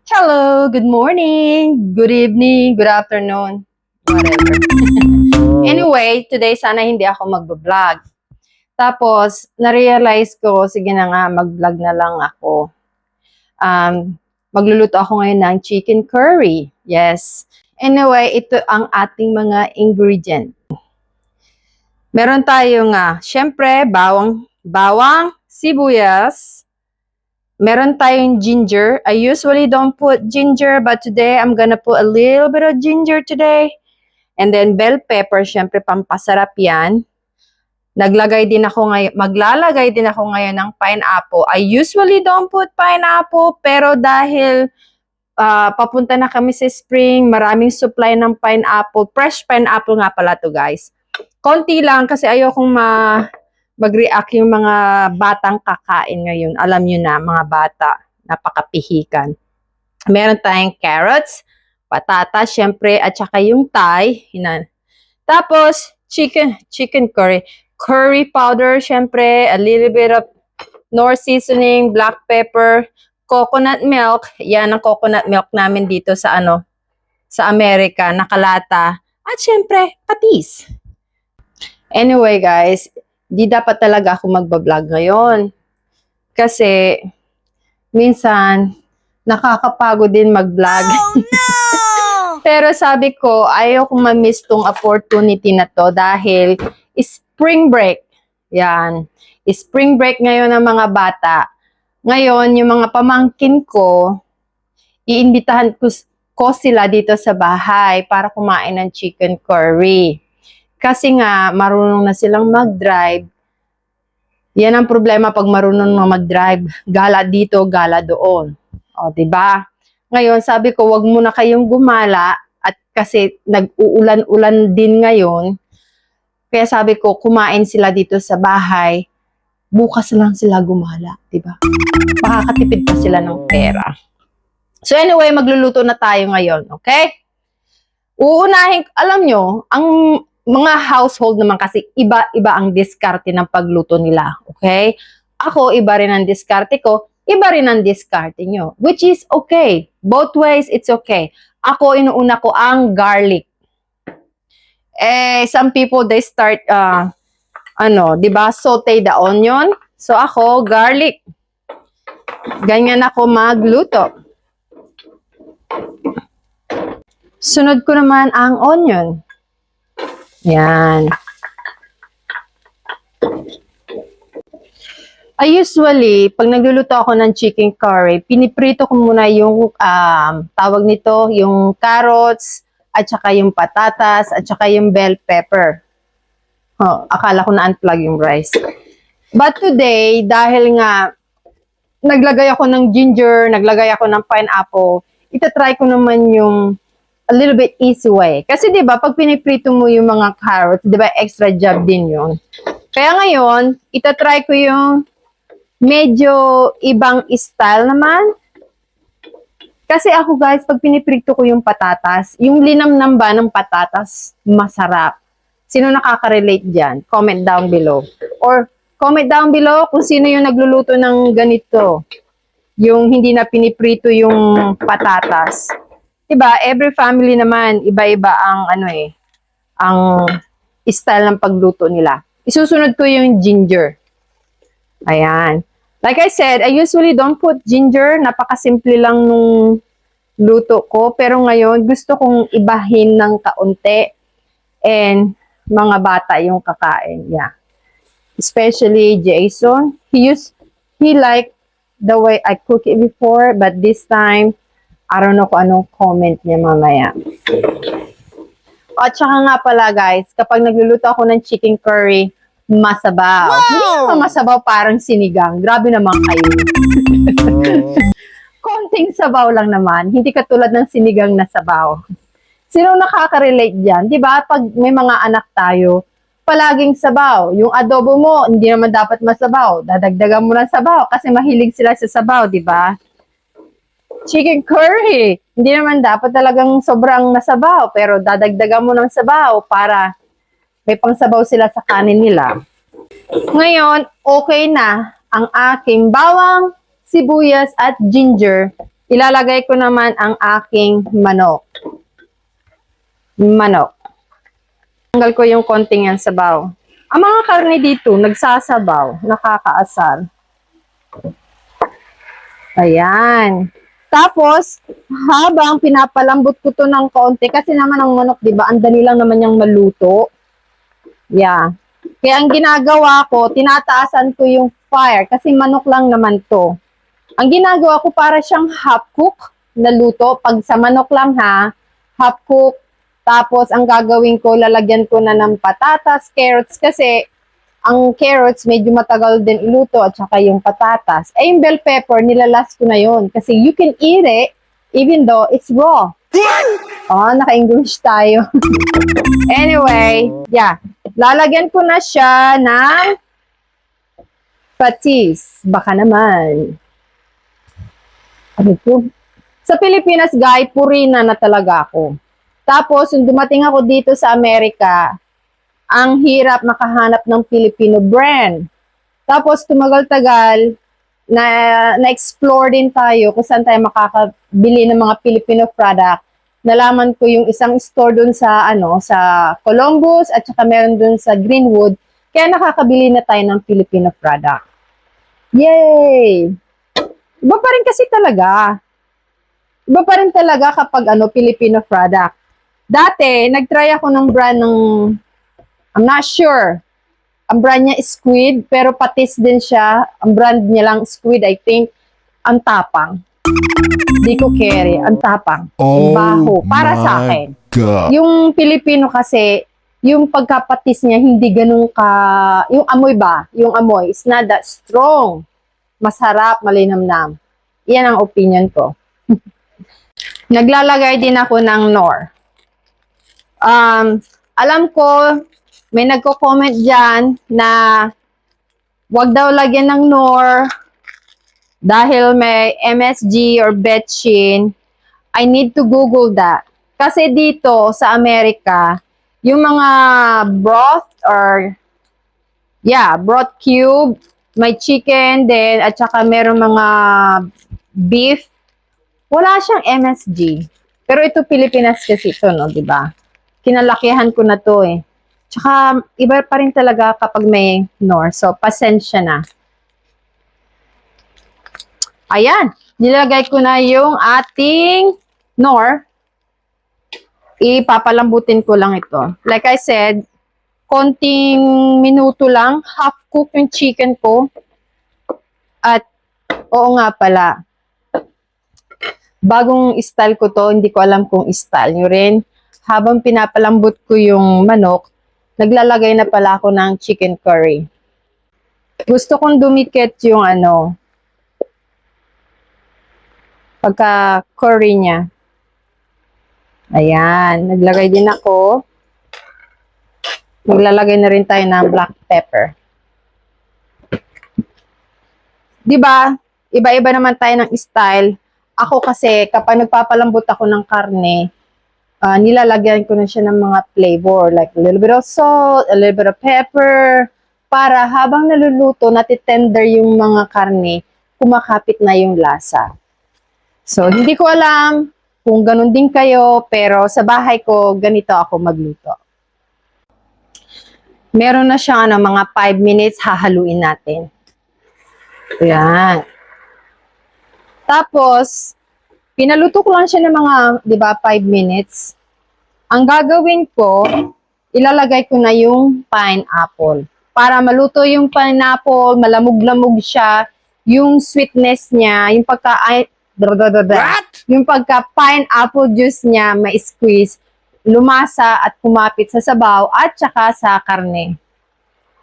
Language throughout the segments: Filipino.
Hello, good morning, good evening, good afternoon, whatever. Anyway, today sana hindi ako mag-vlog. Tapos, na-realize ko, sige na nga, mag-vlog na lang ako. Magluluto ako ngayon ng chicken curry. Yes. Anyway, ito ang ating mga ingredient. Meron tayong, syempre, bawang, sibuyas. Meron tayong ginger. I usually don't put ginger, but today I'm gonna put a little bit of ginger today. And then bell pepper, syempre pampasarap yan. Maglalagay din ako ngayon ng pineapple. I usually don't put pineapple, pero dahil papunta na kami sa spring, maraming supply ng pineapple. Fresh pineapple nga pala to, guys. Konti lang kasi ayokong mag-react yung mga batang kakain ngayon. Alam nyo na, mga bata, napakapihikan. Meron tayong carrots, patatas, syempre, at saka yung Thai. Tapos, chicken curry. Curry powder, syempre, a little bit of Knorr seasoning, black pepper, coconut milk. Yan ang coconut milk namin dito sa sa Amerika, nakalata. At syempre, patis. Anyway, guys, di dapat talaga ako magbablog ngayon. Kasi, minsan, nakakapagod din mag-vlog. Oh, no! Pero sabi ko, ayaw kong ma-miss tong opportunity na to dahil spring break. Yan. Spring break ngayon ng mga bata. Ngayon, yung mga pamangkin ko, iimbitahan ko sila dito sa bahay para kumain ng chicken curry. Kasi nga, marunong na silang mag-drive. Yan ang problema pag marunong na mag-drive. Gala dito, gala doon. O, diba? Ngayon, sabi ko, wag muna kayong gumala at kasi nag-uulan-ulan din ngayon. Kaya sabi ko, kumain sila dito sa bahay. Bukas lang sila gumala, diba? Makakatipid pa sila ng pera. So anyway, magluluto na tayo ngayon, okay? Uunahin, alam nyo, ang mga household naman kasi iba-iba ang diskarte ng pagluto nila, okay? Ako, iba rin ang diskarte ko, iba rin ang diskarte nyo, which is okay. Both ways, it's okay. Ako, inuuna ko ang garlic. Some people, they start, diba, saute the onion. So ako, garlic. Ganyan ako magluto. Sunod ko naman ang onion. Yan. Usually, pag nagluluto ako ng chicken curry, piniprito ko muna yung tawag nito, yung carrots, at saka yung patatas, at saka yung bell pepper. Oh, akala ko na-unplug yung rice. But today, dahil nga naglagay ako ng ginger, naglagay ako ng pineapple, itatry ko naman yung a little bit easy way. Kasi 'di ba, pag piniprito mo yung mga carrots, 'di ba, extra job din 'yon. Kaya ngayon, itatry ko yung medyo ibang style naman. Kasi ako, guys, pag piniprito ko yung patatas, yung linamnam ba ng patatas, masarap. Sino nakaka-relate dyan? Comment down below. Or comment down below kung sino yung nagluluto ng ganito. Yung hindi na piniprito yung patatas. Diba, every family naman, iba-iba ang ang style ng pagluto nila. Isusunod ko yung ginger. Ayan. Like I said, I usually don't put ginger. Napakasimple lang nung luto ko. Pero ngayon, gusto kong ibahin ng kaunti. And mga bata yung kakain. Yeah. Especially Jason. He liked the way I cook it before. But this time, I don't know kung anong comment niya mamaya. At saka nga pala, guys, kapag nagluluto ako ng chicken curry, masabaw. Wow! Hindi naman masabaw, parang sinigang. Grabe naman kayo. Konting sabaw lang naman. Hindi katulad ng sinigang na sabaw. Sino nakaka-relate dyan? Diba? Pag may mga anak tayo, palaging sabaw. Yung adobo mo, hindi naman dapat masabaw. Dadagdagan mo ng sabaw kasi mahilig sila sa sabaw, diba? Chicken curry. Hindi naman dapat talagang sobrang nasabaw, pero dadagdagan mo ng sabaw para may pangsabaw sila sa kanin nila. Ngayon, okay na ang aking bawang, sibuyas, at ginger ilalagay ko naman ang aking manok. Tanggal ko yung konting yan sabaw. Ang mga karne dito, nagsasabaw, nakakaasar. Ayan. Tapos, habang pinapalambot ko to ng konti, kasi naman ang manok, di ba, ang dali lang naman yung maluto. Yeah. Kaya ang ginagawa ko, tinataasan ko yung fire, kasi manok lang naman to. Ang ginagawa ko para siyang half cook na luto. Pag sa manok lang ha, half cook. Tapos ang gagawin ko, lalagyan ko na ng patatas, carrots, kasi ang carrots medyo matagal din iluto at saka yung patatas. Eh yung bell pepper, nilalas ko na yun. Kasi you can eat it even though it's raw. Oh, naka-English tayo. Anyway, yeah. Lalagyan ko na siya ng patis. Baka naman. Ano po? Sa Pilipinas, guys, purina na talaga ako. Tapos, yung dumating ako dito sa Amerika, ang hirap makahanap ng Filipino brand. Tapos, tumagal-tagal, na-explore din tayo kung saan tayo makakabili ng mga Filipino product. Nalaman ko yung isang store dun sa, sa Columbus at saka meron dun sa Greenwood. Kaya nakakabili na tayo ng Filipino product. Yay! Iba pa rin kasi talaga. Iba pa rin talaga kapag Filipino product. Dati, nag-try ako ng brand ng, I'm not sure. Ang brand niya is Squid, pero patis din siya. Ang brand niya lang Squid, I think. Ang tapang. Di ko carry. Ang tapang. Ang baho. Para sa akin. God. Yung Pilipino kasi, yung pagkapatis niya, hindi ganun ka, yung amoy ba? Yung amoy, is not that strong. Masarap, malinamnam. Yan ang opinion ko. Naglalagay din ako ng Knorr. Alam ko, may nagko-comment dyan na wag daw lagyan ng Knorr dahil may MSG or betchin. I need to Google that. Kasi dito sa Amerika, yung mga broth or, broth cube, may chicken din, at saka meron mga beef. Wala siyang MSG. Pero ito Pilipinas kasi ito, no, di ba? Kinalakihan ko na to eh. Tsaka iba pa rin talaga kapag may Knorr. So, pasensya na. Ayan. Nilagay ko na yung ating Knorr. Ipapalambutin ko lang ito. Like I said, konting minuto lang. Half cook yung chicken ko. At, oo nga pala, bagong style ko to, hindi ko alam kung style nyo rin. Habang pinapalambot ko yung manok, naglalagay na pala ako ng chicken curry. Gusto kong dumikit yung pagka curry niya. Ayan, naglagay din ako. Maglalagay na rin tayo ng black pepper. Diba? Iba-iba naman tayo ng style. Ako kasi, kapag nagpapalambot ako ng karne, nilalagyan ko na siya ng mga flavor. Like a little bit of salt, a little bit of pepper. Para habang naluluto, natitender yung mga karne, kumakapit na yung lasa. So, hindi ko alam kung ganun din kayo, pero sa bahay ko, ganito ako magluto. Meron na siyang mga 5 minutes, hahaluin natin. Ayan. Tapos, pinaluto ko lang siya ng mga, 5 minutes. Ang gagawin ko, ilalagay ko na yung pineapple. Para maluto yung pineapple, malamog-lamog siya, yung sweetness niya, yung yung pagka-pineapple juice niya, ma-squeeze, lumasa at kumapit sa sabaw at saka sa karne.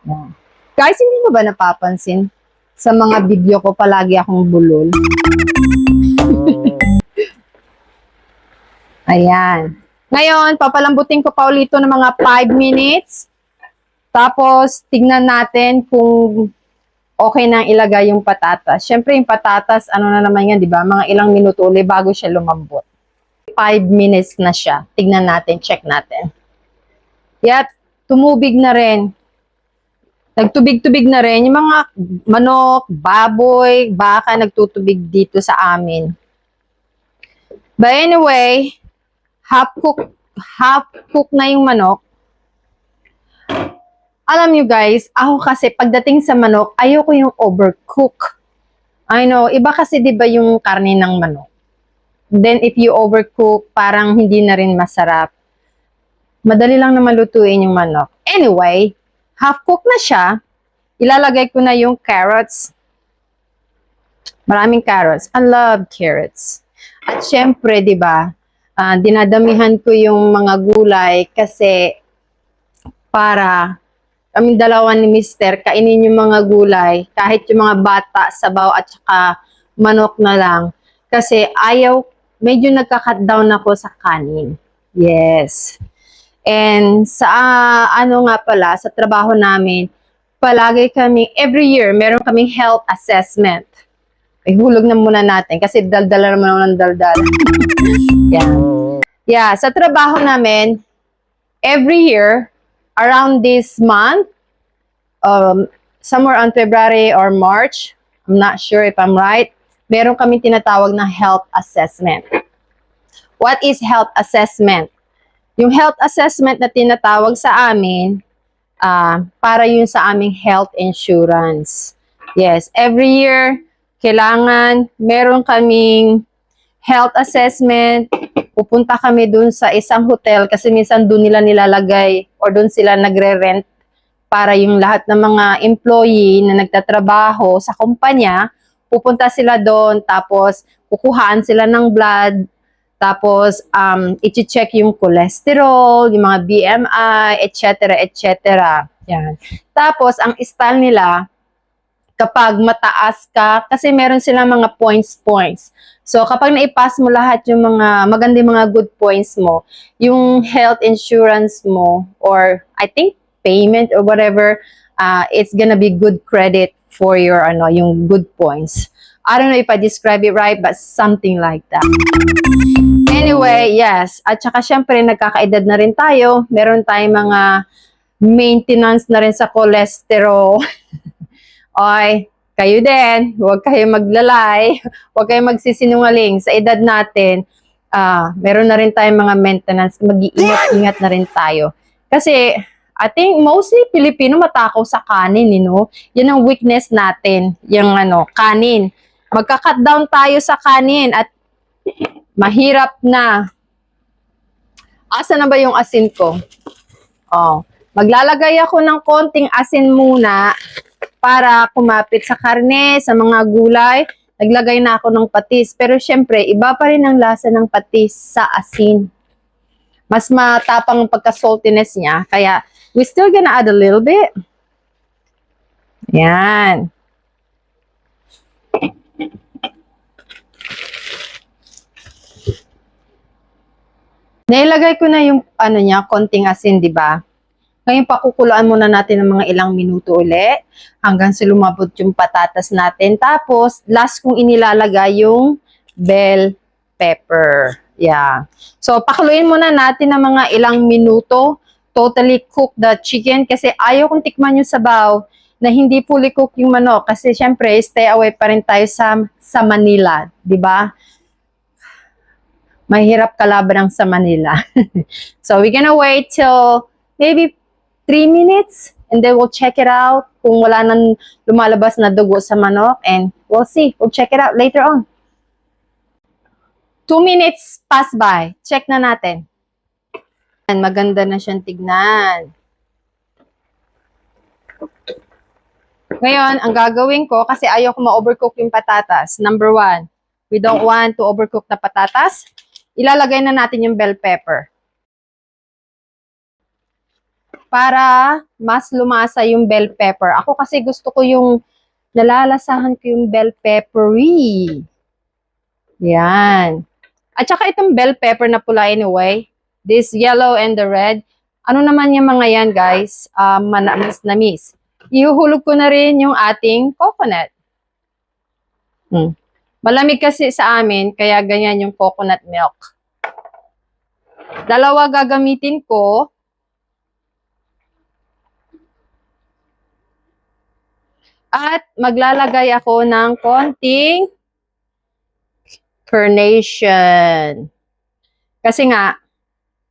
Yeah. Guys, hindi mo ba napapansin? Sa mga video ko, palagi akong bulol. Ayan. Ngayon, papalambutin ko pa ulit ng mga 5 minutes. Tapos, tignan natin kung okay na ilagay yung patatas. Siyempre, yung patatas, na naman yan, di ba? Mga ilang minuto ulit bago siya lumambot. 5 minutes na siya. Tignan natin, check natin. Yep, tumubig na rin. Nagtubig-tubig na rin. Yung mga manok, baboy, baka nagtutubig dito sa amin. But anyway, half cook na yung manok. Alam nyo guys, ako kasi pagdating sa manok, ayoko yung overcook. I know, iba kasi 'di ba yung karne ng manok. Then if you overcook, parang hindi na rin masarap. Madali lang na malutuin yung manok. Anyway, half cook na siya. Ilalagay ko na yung carrots. Maraming carrots. I love carrots. At syempre, 'di ba? Dinadamihan ko yung mga gulay kasi para kaming dalawa ni Mister, kainin yung mga gulay, kahit yung mga bata, sabaw at saka manok na lang. Kasi medyo nagka-cut down ako sa kanin. Yes. And sa ano nga pala, sa trabaho namin, palagi kami, every year, meron kaming health assessment. Ihulog na muna natin kasi daldala naman ako ng daldal. Yan. Yeah, sa trabaho namin, every year, around this month, somewhere on February or March, I'm not sure if I'm right, meron kami tinatawag na health assessment. What is health assessment? Yung health assessment na tinatawag sa amin, para yun sa aming health insurance. Yes, every year, kailangan meron kaming health assessment. Pupunta kami dun sa isang hotel kasi minsan dun nila nilalagay or dun sila nagre-rent para yung lahat ng mga employee na nagtatrabaho sa kumpanya, pupunta sila doon, tapos kukuhaan sila ng blood, tapos i-check yung cholesterol, yung mga BMI, etc., etc. Yan. Tapos ang style nila, kapag mataas ka, kasi meron silang mga points. So, kapag naipass mo lahat yung mga magandang mga good points mo, yung health insurance mo, or I think payment or whatever, it's gonna be good credit for your, yung good points. I don't know if I describe it right, but something like that. Anyway, yes. At saka syempre, nagkakaedad na rin tayo. Meron tayong mga maintenance na rin sa cholesterol. Oy, kayo din, huwag kayo maglalay, huwag kayo magsisinungaling. Sa edad natin, meron na rin tayong mga maintenance, mag-iingat-ingat na rin tayo. Kasi, I think mostly Pilipino matakaw sa kanin, Yan ang weakness natin, yung kanin. Magka-cut down tayo sa kanin at mahirap na. Asa na ba yung asin ko? Oh, maglalagay ako ng konting asin muna para kumapit sa karne, sa mga gulay. Naglagay na ako ng patis. Pero syempre, iba pa rin ang lasa ng patis sa asin. Mas matapang ang pagka-saltiness niya. Kaya, we still gonna add a little bit. Yan. Nailagay ko na yung konting asin, di ba? Ngayon, pakukuluan muna natin ng mga ilang minuto uli hanggang sa lumabot yung patatas natin. Tapos, last kong inilalagay yung bell pepper. Yeah. So, pakuluin muna natin ng mga ilang minuto. Totally cook the chicken kasi ayaw kong tikman yung sabaw na hindi fully cook yung manok. Kasi, syempre, stay away pa rin tayo sa Manila. Diba? Mahirap kalaban sa Manila. So, we're gonna wait till maybe 3 minutes and then we'll check it out kung wala nang lumalabas na dugo sa manok and we'll see. We'll check it out later on. 2 minutes pass by. Check na natin. Maganda na siyang tignan. Ngayon, ang gagawin ko, kasi ayaw ko ma-overcook yung patatas. Number 1, we don't want to overcook na patatas. Ilalagay na natin yung bell pepper. Para mas lumasa yung bell pepper. Ako kasi gusto ko yung nalalasahan ko yung bell peppery. Yan. At saka itong bell pepper na pula anyway, this yellow and the red, ano naman yung mga yan guys, manamis-namis. Ihuhulog ko na rin yung ating coconut. Malamig kasi sa amin, kaya ganyan yung coconut milk. Dalawa gagamitin ko. At maglalagay ako ng konting Carnation. Kasi nga,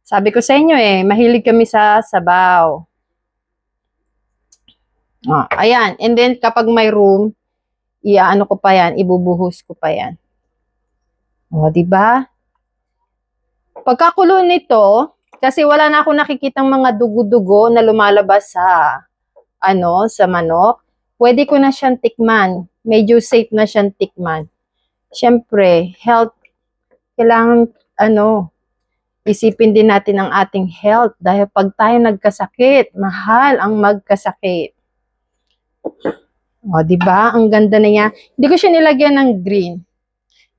sabi ko sa inyo mahilig kami sa sabaw. Ayan. And then, kapag may room, iaano ko pa yan, ibubuhos ko pa yan. Diba? Pagkakulo nito, kasi wala na ako nakikitang mga dugo-dugo na lumalabas sa, sa manok, pwede ko na siyang tikman. Medyo safe na siyang tikman. Siyempre, health, kailangan, isipin din natin ang ating health dahil pag tayo nagkasakit, mahal ang magkasakit. Diba? Ang ganda na niya. Hindi ko siya nilagyan ng green.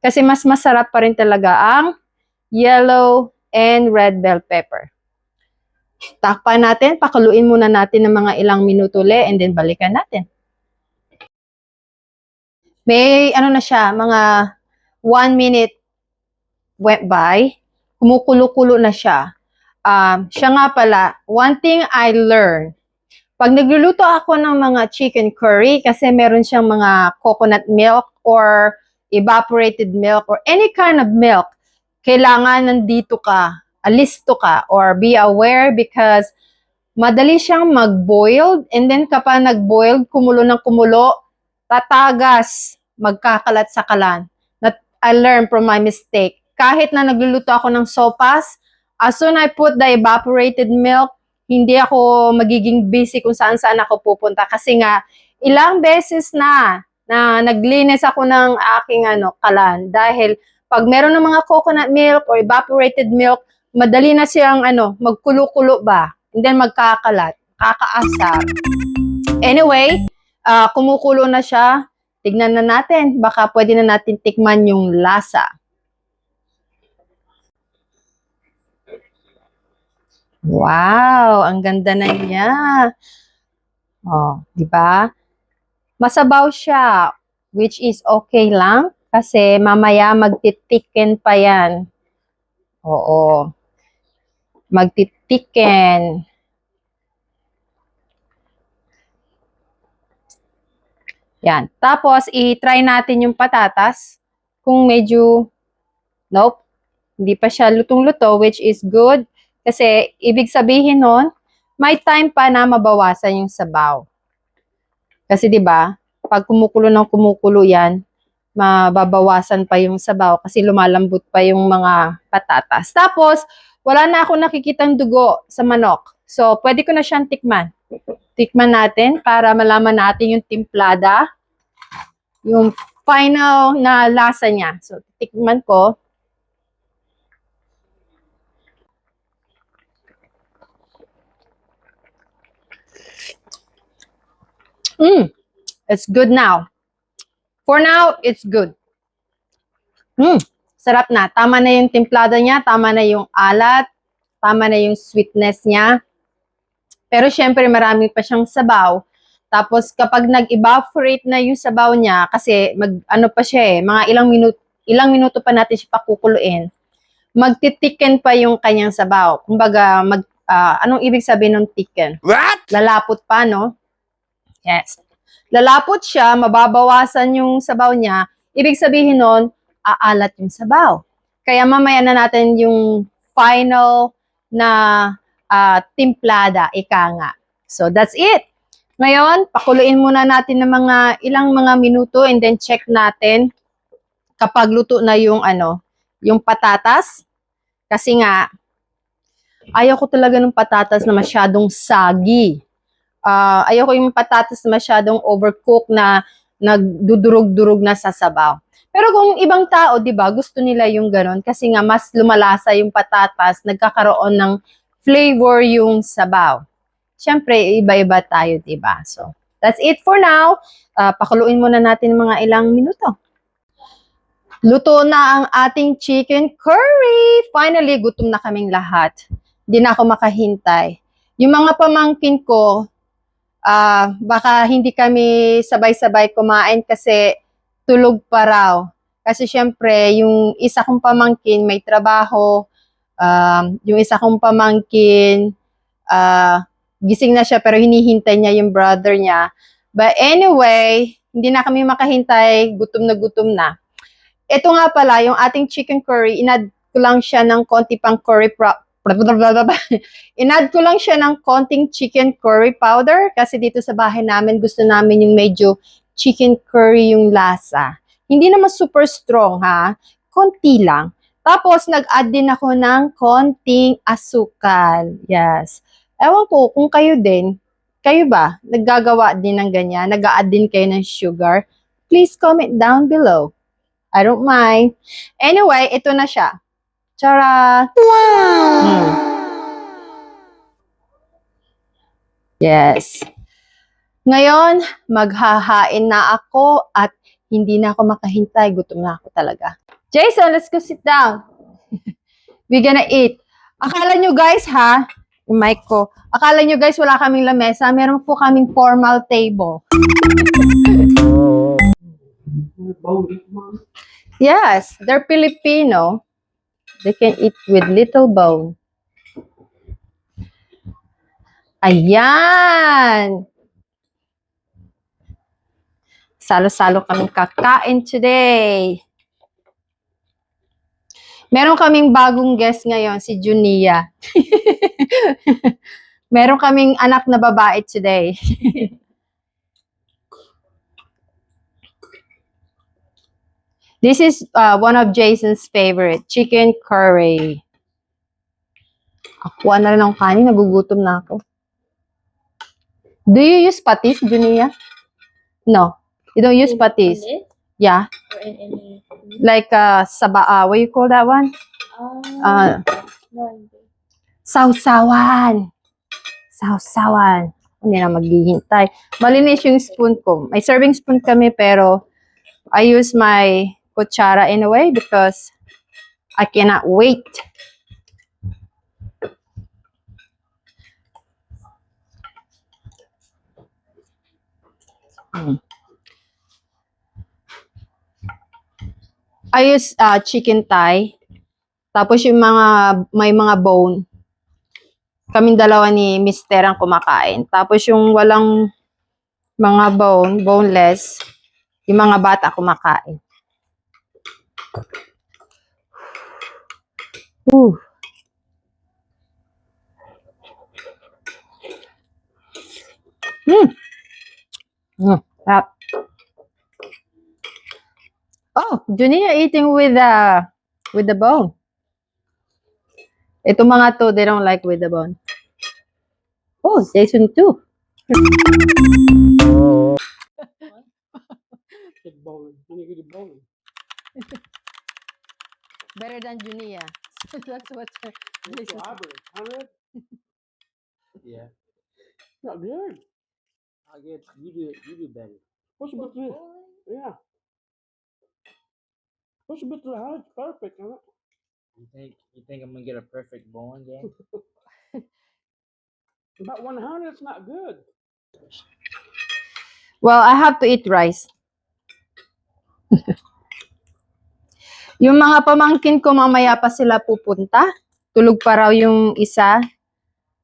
Kasi mas masarap pa rin talaga ang yellow and red bell pepper. Takpan natin, pakuluin muna natin ng mga ilang minuto ulit and then balikan natin. May na siya, mga 1 minute went by. Kumukulo-kulo na siya. Siya nga pala, one thing I learned, pag nagluluto ako ng mga chicken curry, kasi meron siyang mga coconut milk or evaporated milk or any kind of milk, kailangan nandito ka, alisto ka, or be aware because madali siyang mag-boiled and then kapag nag-boiled, kumulo ng kumulo, tatagas, magkakalat sa kalan. I learned from my mistake. Kahit na nagluluto ako ng sopas, as soon I put the evaporated milk, hindi ako magiging busy kung saan-saan ako pupunta. Kasi nga, ilang beses na naglinis ako ng aking kalan. Dahil pag meron ng mga coconut milk or evaporated milk, madali na siyang magkulo-kulo ba. And then magkakalat, kakaasar. Anyway, kumukulo na siya. Tignan na natin, baka pwede na natin tikman yung lasa. Wow, ang ganda na niya. Di ba? Masabaw siya, which is okay lang kasi mamaya magtitiken pa yan. Oo. Magtitiken. Yan. Tapos, i-try natin yung patatas. Kung medyo, nope, hindi pa siya lutong-luto, which is good. Kasi, ibig sabihin nun, may time pa na mabawasan yung sabaw. Kasi, di ba, pag kumukulo ng kumukulo yan, mababawasan pa yung sabaw kasi lumalambot pa yung mga patatas. Tapos, wala na ako nakikitang dugo sa manok. So, pwede ko na siyang tikman. Tikman natin para malaman natin yung timplada, yung final na lasa niya. So, tikman ko. It's good now. For now, it's good. Sarap na. Tama na yung timplada niya, tama na yung alat, tama na yung sweetness niya. Pero syempre, marami pa siyang sabaw. Tapos, kapag nag-evaporate na yung sabaw niya, kasi pa siya mga ilang minuto pa natin siya pakukuluin, magtitiken pa yung kanyang sabaw. Kumbaga, anong ibig sabihin ng tiken? What? Lalapot pa, no? Yes. Lalapot siya, mababawasan yung sabaw niya. Ibig sabihin nun, aalat yung sabaw. Kaya mamaya na natin yung final na timplada, ika nga. So, that's it. Ngayon, pakuluin muna natin ng mga ilang mga minuto and then check natin kapag luto na yung yung patatas. Kasi nga, ayaw ko talaga ng patatas na masyadong sagi. Ayaw ko yung patatas na masyadong overcooked na nagdudurog-durog na sa sabaw. Pero kung ibang tao, 'di ba, gusto nila yung ganon kasi nga mas lumalasa yung patatas, nagkakaroon ng flavor yung sabaw. Siyempre, iba-iba tayo, 'di ba? So, that's it for now. Pakuluin muna natin mga ilang minuto. Luto na ang ating chicken curry. Finally, gutom na kaming lahat. Hindi na ako makahintay. Yung mga pamangkin ko, baka hindi kami sabay-sabay kumain kasi tulog pa raw. Kasi syempre, yung isa kong pamangkin may trabaho, yung isa kong pamangkin, gising na siya pero hinihintay niya yung brother niya. But anyway, hindi na kami makahintay, gutom na gutom na. ito nga pala, yung ating chicken curry, inad ko lang siya ng konti pang inad ko lang siya ng konting chicken curry powder kasi dito sa bahay namin gusto namin yung medyo chicken curry yung lasa. Hindi naman super strong ha, konti lang. Tapos nag-add din ako ng konting asukal. Yes. Ewan ko kung kayo din, kayo ba naggagawa din ng ganyan? Nag-add din kayo ng sugar? Please comment down below. I don't mind. Anyway, ito na siya. Tara! Wow! Yes. Ngayon, maghahain na ako at hindi na ako makahintay. Gutom na ako talaga. Jason, let's go sit down. We're gonna eat. Akala nyo guys ha, yung mic ko, akala nyo guys wala kaming lamesa, meron po kaming formal table. Yes, they're Filipino. They can eat with little bone. Ayan! Salo-salo kaming kakain today. Meron kaming bagong guest ngayon, si Junia. Meron kaming anak na babae today. This is one of Jason's favorite, chicken curry. Akuha na rin ang kanin, nagugutom na ako. Do you use patis, Junia? No, you don't use patis. Yeah. Or in any... Like what you call that one? no, hindi. Sausawan. Sausawan. Hindi na maghihintay. Malinis yung spoon ko. May serving spoon kami pero I use my kutsara in a way because I cannot wait. I use chicken thigh. Tapos yung may mga bone. Kaming dalawa ni Mister ang kumakain. Tapos yung walang mga boneless, yung mga bata kumakain. Ooh. Sarap. Oh, Junia eating with the bone. Ito mga to, they don't like with the bone. Oh, Jason too. Better than Junia. That's what Jason. Yeah. Not good. I get you do better. Push a bit through. Yeah. Push a bit through. How it's perfect, huh? You think I'm gonna get a perfect bowling game? About 100, it's not good. Well, I have to eat rice. Yung mga pamangkin ko mamaya pa sila pupunta. Tulog pa raw yung isa.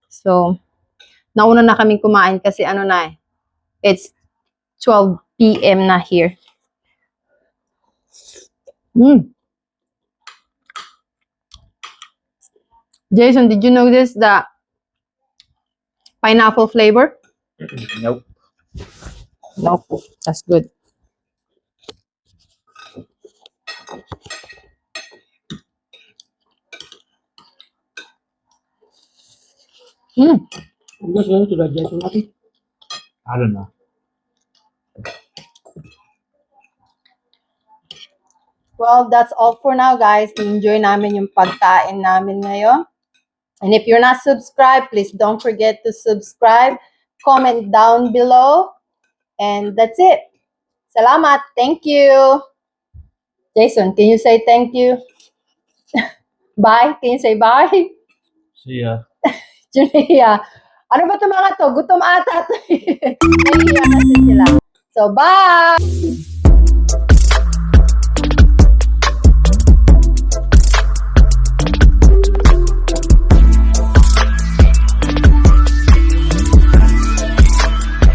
So, nauna na kaming kumain kasi it's 12 p.m. na here. Jason, did you notice the pineapple flavor? Nope. Nope. That's good. I'm just going to digest nothing. I don't know. Well, that's all for now, guys. Enjoy namin yung pagkain namin ngayon. And if you're not subscribed, please don't forget to subscribe. Comment down below. And that's it. Salamat. Thank you. Jason, can you say thank you? Bye. Can you say bye? See ya. Julia, ano ba ito mga to? Gutom ata. Nahihiya kasi sila. So, bye!